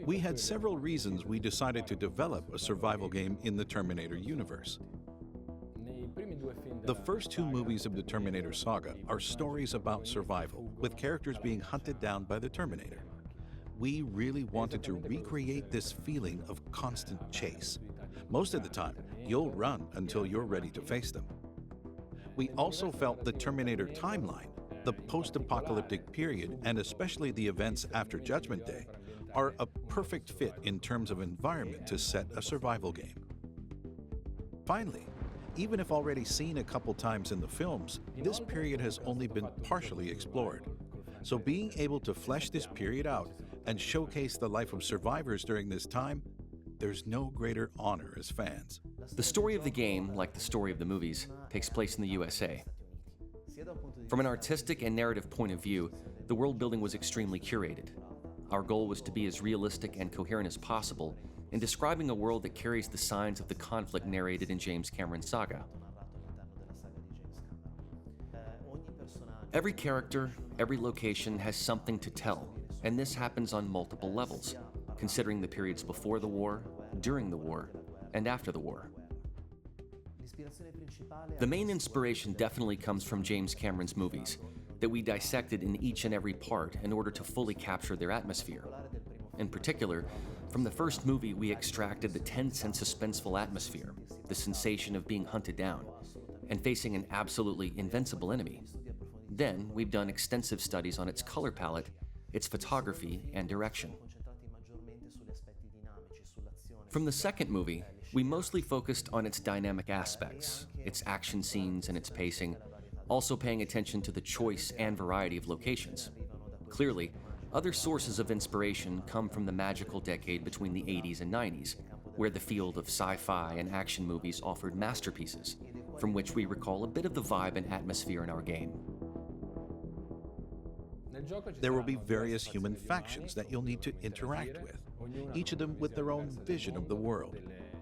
We had several reasons we decided to develop a survival game in the Terminator universe. The first two movies of the Terminator saga are stories about survival, with characters being hunted down by the Terminator. We really wanted to recreate this feeling of constant chase. Most of the time, you'll run until you're ready to face them. We also felt the Terminator timeline, the post-apocalyptic period, and especially the events after Judgment Day, are a perfect fit in terms of environment to set a survival game. Finally, even if already seen a couple times in the films, this period has only been partially explored. So being able to flesh this period out and showcase the life of survivors during this time, there's no greater honor as fans. The story of the game, like the story of the movies, takes place in the USA. From an artistic and narrative point of view, the world building was extremely curated. Our goal was to be as realistic and coherent as possible in describing a world that carries the signs of the conflict narrated in James Cameron's saga. Every character, every location has something to tell, and this happens on multiple levels, considering the periods before the war, during the war, and after the war. The main inspiration definitely comes from James Cameron's movies, that we dissected in each and every part in order to fully capture their atmosphere. In particular, from the first movie we extracted the tense and suspenseful atmosphere, the sensation of being hunted down, and facing an absolutely invincible enemy. Then we've done extensive studies on its color palette, its photography, and direction. From the second movie, we mostly focused on its dynamic aspects, its action scenes and its pacing, also paying attention to the choice and variety of locations. Clearly, other sources of inspiration come from the magical decade between the 80s and 90s, where the field of sci-fi and action movies offered masterpieces, from which we recall a bit of the vibe and atmosphere in our game. There will be various human factions that you'll need to interact with, each of them with their own vision of the world,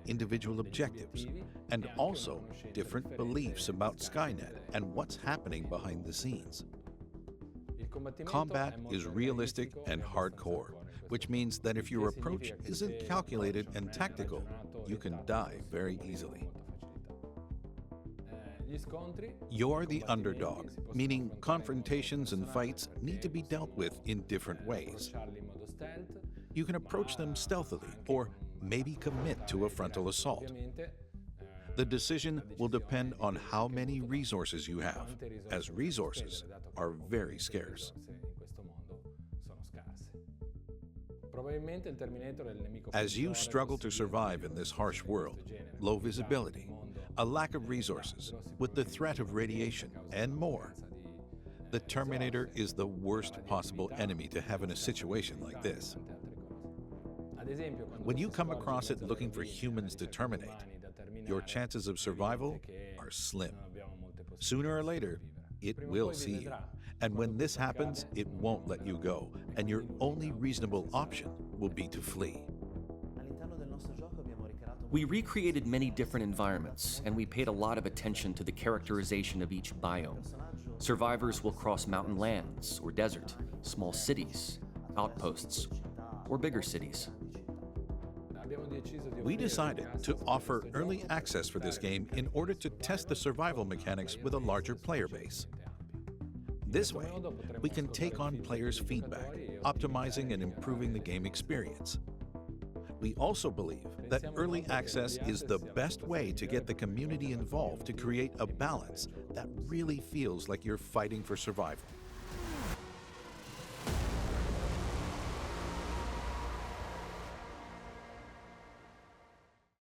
individual objectives, and also different beliefs about Skynet and what's happening behind the scenes. Combat is realistic and hardcore, which means that if your approach isn't calculated and tactical, you can die very easily. You're the underdog, meaning confrontations and fights need to be dealt with in different ways. You can approach them stealthily or maybe commit to a frontal assault. The decision will depend on how many resources you have, as resources are very scarce. As you struggle to survive in this harsh world, low visibility, a lack of resources, with the threat of radiation, and more, the Terminator is the worst possible enemy to have in a situation like this. When you come across it looking for humans to terminate, your chances of survival are slim. Sooner or later, it will see you. And when this happens, it won't let you go, and your only reasonable option will be to flee. We recreated many different environments, and we paid a lot of attention to the characterization of each biome. Survivors will cross mountain lands or desert, small cities, outposts, or bigger cities. We decided to offer early access for this game in order to test the survival mechanics with a larger player base. This way, we can take on players' feedback, optimizing and improving the game experience. We also believe that early access is the best way to get the community involved to create a balance that really feels like you're fighting for survival.